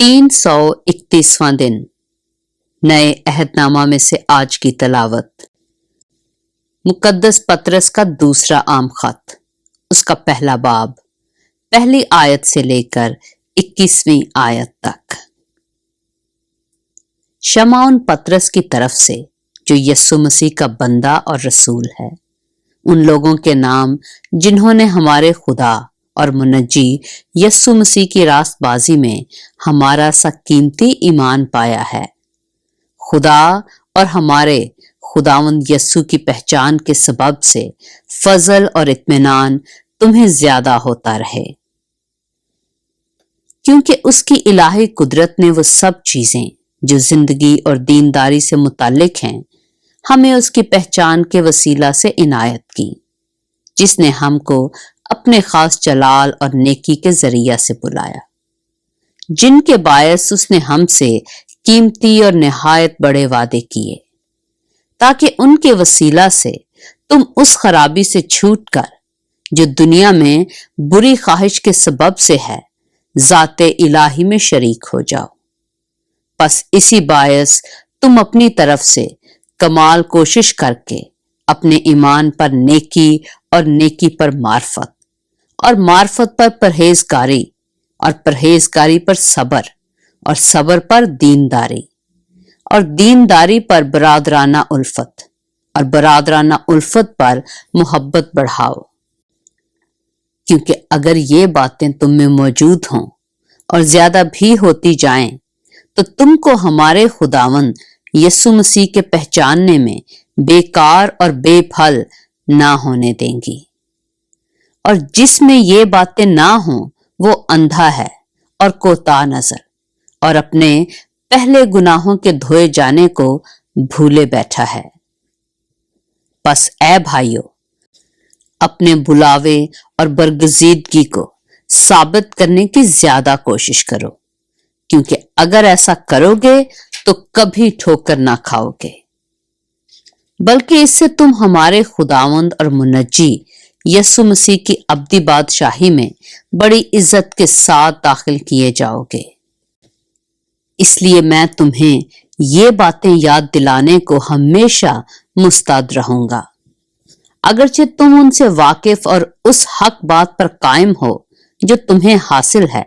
331वां दिन। नए अहदनामा में से आज की तलावत। मुकद्दस पतरस का दूसरा आम खत, उसका पहला बाब, पहली आयत से लेकर 21वीं आयत तक। शमौन पतरस की तरफ से, जो यीशु मसीह का बंदा और रसूल है, उन लोगों के नाम जिन्होंने हमारे खुदा और मुनज्जी यीशु मसीह की रास्तबाजी में हमारा सा कीमती ईमान पाया है। खुदा और हमारे खुदावंद यीशु की पहचान के सबब से फजल और इत्मीनान तुम्हें ज्यादा होता रहे, क्योंकि उसकी इलाही कुदरत ने वो सब चीजें जो जिंदगी और दीनदारी से मुताल्लिक हैं, हमें उसकी पहचान के वसीला से इनायत की, जिसने हमको अपने खास जलाल और नेकी के जरिया से बुलाया, जिनके बायस उसने हमसे कीमती और निहायत बड़े वादे किए, ताकि उनके वसीला से तुम उस खराबी से छूटकर, जो दुनिया में बुरी ख्वाहिश के सबब से है, जाते इलाही में शरीक हो जाओ। बस इसी बायस तुम अपनी तरफ से कमाल कोशिश करके अपने ईमान पर नेकी और नेकी पर मार्फत और मार्फत पर परहेजगारी और परहेजगारी पर सबर और सबर पर दीनदारी और दीनदारी पर बरादराना उल्फत और बरादराना उल्फत पर मोहब्बत बढ़ाओ। क्योंकि अगर ये बातें तुम में मौजूद हों और ज्यादा भी होती जाएं, तो तुमको हमारे खुदावंद यीशु मसीह के पहचानने में बेकार और बेफल ना होने देंगी। और जिसमें ये बातें ना हो, वो अंधा है और कोताह नजर और अपने पहले गुनाहों के धोए जाने को भूले बैठा है। बस ऐ भाइयों, अपने बुलावे और बरगजीदगी को साबित करने की ज्यादा कोशिश करो, क्योंकि अगर ऐसा करोगे तो कभी ठोकर ना खाओगे, बल्कि इससे तुम हमारे खुदावंद और मुनज्जी यीशु मसीह की अब्दी बादशाही में बड़ी इज्जत के साथ दाखिल किए जाओगे। इसलिए मैं तुम्हें ये बातें याद दिलाने को हमेशा मुस्तैद रहूंगा, अगरचे तुम उनसे वाकिफ और उस हक बात पर कायम हो जो तुम्हें हासिल है।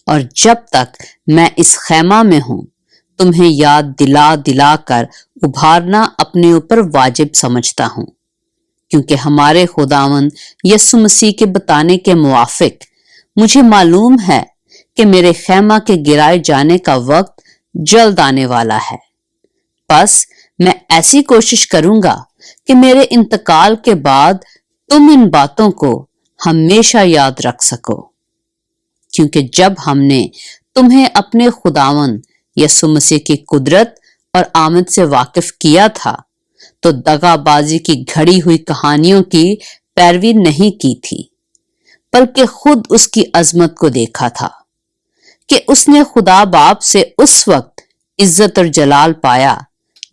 और जब तक मैं इस खैमा में हूं, तुम्हें याद दिला दिला कर उभारना अपने ऊपर वाजिब समझता हूं, क्योंकि हमारे खुदावंद यीशु मसीह के बताने के मुआफिक मुझे मालूम है कि मेरे खैमा के गिराए जाने का वक्त जल्द आने वाला है। बस मैं ऐसी कोशिश करूंगा कि मेरे इंतकाल के बाद तुम इन बातों को हमेशा याद रख सको, क्योंकि जब हमने तुम्हें अपने खुदावंद यीशु मसीह की कुदरत और आमद से वाकिफ किया था, तो दगाबाजी की घड़ी हुई कहानियों की पैरवी नहीं की थी, बल्कि खुद उसकी अजमत को देखा था कि उसने खुदा बाप से उस वक्त इज्जत और जलाल पाया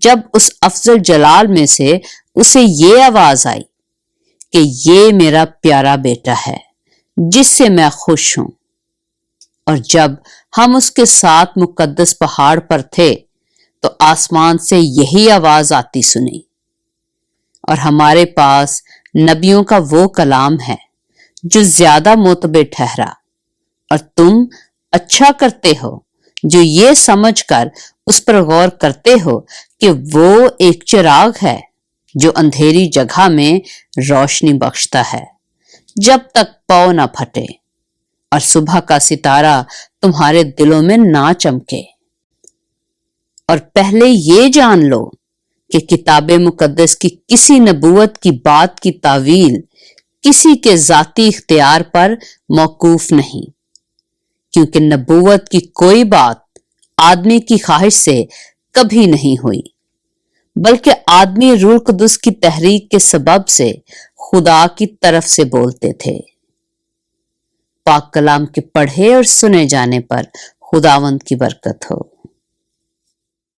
जब उस अफजल जलाल में से उसे ये आवाज आई कि ये मेरा प्यारा बेटा है जिससे मैं खुश हूं। और जब हम उसके साथ मुकद्दस पहाड़ पर थे, तो आसमान से यही आवाज आती सुनी, और हमारे पास नबियों का वो कलाम है जो ज्यादा मोतबे ठहरा, और तुम अच्छा करते हो जो ये समझकर उस पर गौर करते हो कि वो एक चिराग है जो अंधेरी जगह में रोशनी बख्शता है, जब तक पौ न फटे और सुबह का सितारा तुम्हारे दिलों में ना चमके। और पहले ये जान लो कि किताब मुकद्दस की किसी नबूवत की बात की तावील किसी के जाती इख्तियार पर मौकूफ नहीं, क्योंकि नबूवत की कोई बात आदमी की ख्वाहिश से कभी नहीं हुई, बल्कि आदमी रूह कुदस की तहरीक के सबब से खुदा की तरफ से बोलते थे। पाक कलाम के पढ़े और सुने जाने पर खुदावंद की बरकत हो।